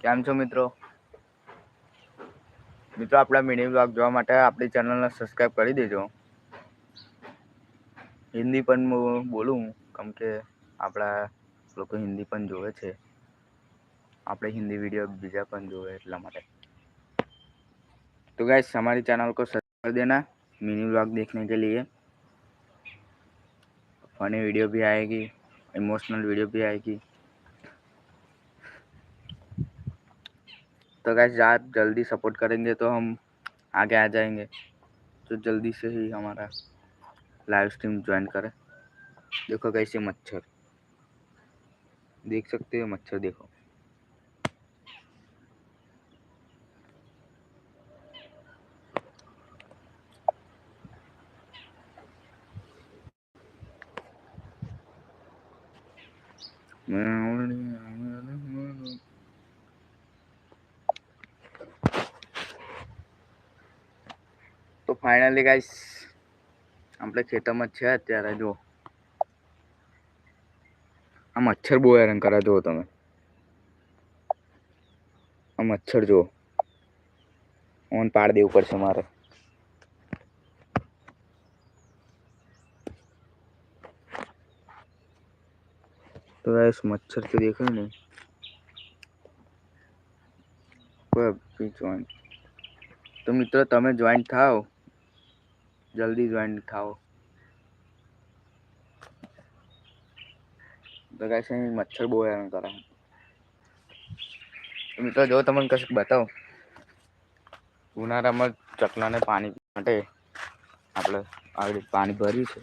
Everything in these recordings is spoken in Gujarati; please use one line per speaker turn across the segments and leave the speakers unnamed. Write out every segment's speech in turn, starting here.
કેમ છો મિત્રો? આપણા મિની બ્લોગ જોવા માટે આપણી ચેનલને સબસ્ક્રાઇબ કરી દેજો. હિન્દી પણ બોલું કેમ કે આપણા લોકો હિન્દી પણ જોવે છે. આપણે હિન્દી वीडियो બીજા પણ જોવે એટલા માટે. तो गाइस हमारी चैनल को सब्सक्राइब कर देना मिनी ब्लॉग देखने के लिए। फनी वीडियो भी आएगी, इमोशनल वीडियो भी आएगी। तो गाइस आप जल्दी सपोर्ट करेंगे तो हम आगे आ जाएंगे। तो जल्दी से ही हमारा लाइव स्ट्रीम ज्वाइन करें। देखो कैसे मच्छर, देख सकते हो मच्छर देखो। તો ફાઇનલી ગાઈસ આપણે ખેતરમાં છે અત્યારે જો આ મચ્છર બહુ હેરાન કરે જુઓ તમે. આ મચ્છર જુઓ, ઓન પાડ દેવું પડશે મારે. તો ગાઈસ મચ્છર તો દેખાય ને જોઈન્ટ. તો મિત્રો તમે જોઈન્ટ થાવ, જલ્દી જોઈન્ટ થાવ. તો ગાઈસ અહીં મચ્છર બહુ હેરાન કરે. મિત્રો જો તમને કશુંક બતાવું, ઉનાળામાં ચકલાને પાણી માટે આપણે આવી પાણી ભર્યું છે.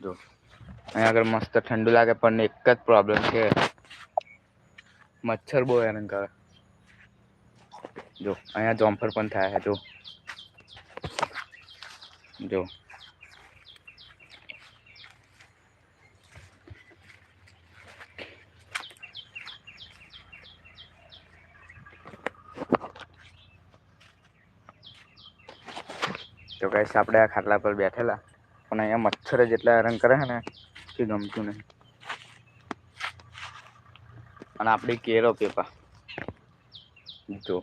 જો અહીંયા આગળ મસ્ત ઠંડુ લાગે પણ એક જ પ્રોબ્લેમ છે, મચ્છર બહુ હેરાન કરે. જો અહીંયા જોમફળ પણ થાય છે જો. તો ગાઈસ આપણે આ ખાટલા પર બેઠેલા પણ અહીંયા મચ્છર જ એટલા હેરાન કરે છે ને કે ગમતું નહીં. અને આપડી કેરો પેપા જો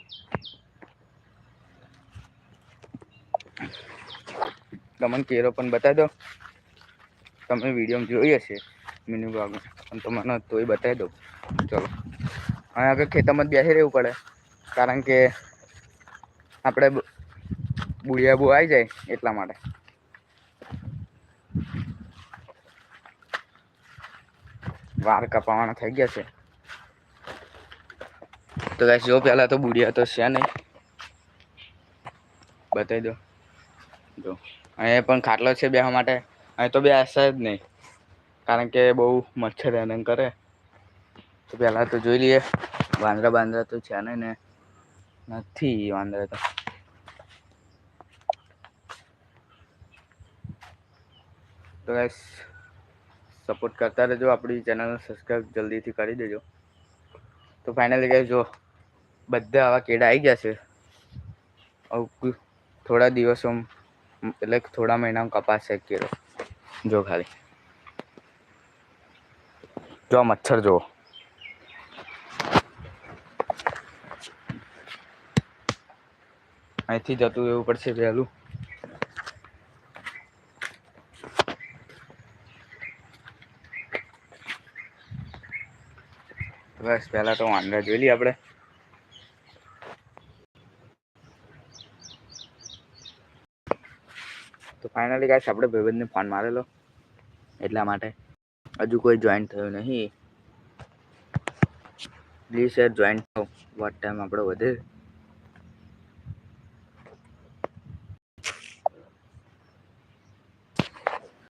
તમને કેરો પણ બતાવી દો. તમે વિડીયો જોઈ હશે મિની બ્લોગમાં, પણ તમને તોય બતાવી દઉં. ચલો હવે આગળ ખેતરમાં જ બેસી રહેવું પડે કારણ કે આપણે બુढ़िया બહુ આવી જાય એટલા માટે. વાળ કપાવાના થઈ ગયા છે. તો ગાઈસ જો પેલા તો બુढ़िया તો છે નહીં, બતાવી દો. જો અહીંયા પણ ખાટલો છે બેસવા માટે. અહીં તો બેસે જ નહીં કારણ કે બહુ મચ્છર હેરાન કરે. તો પેલા તો જોઈ લઈએ વાંદરા બાંદરા તો છે ને નથી વાંદરા તો. તો ગાઈસ સપોર્ટ કરતા રહેજો, આપણી ચેનલને સબસ્ક્રાઈબ જલ્દીથી કરી દેજો. તો ફાઇનલી ગાઈસ જો બધા આવા કેળા આવી ગયા છે. થોડા દિવસો એટલે થોડા મહિનામાં કપાશે કેળો. જો ખાલી જો આ મચ્છર જુઓ. અહીંથી જતું રહેવું પડશે વહેલું. બસ પહેલા તો વાંદરા જોઈ લઈએ આપણે. તો ફાઇનલી ગાઈસ આપણે ભાઈબંધને ફોન મારેલો એટલા માટે હજુ કોઈ જોઈન્ટ થયું નહીં. પ્લીઝ યાર જોઈન્ટ થાઓ, વોચ ટાઈમ આપણો વધે.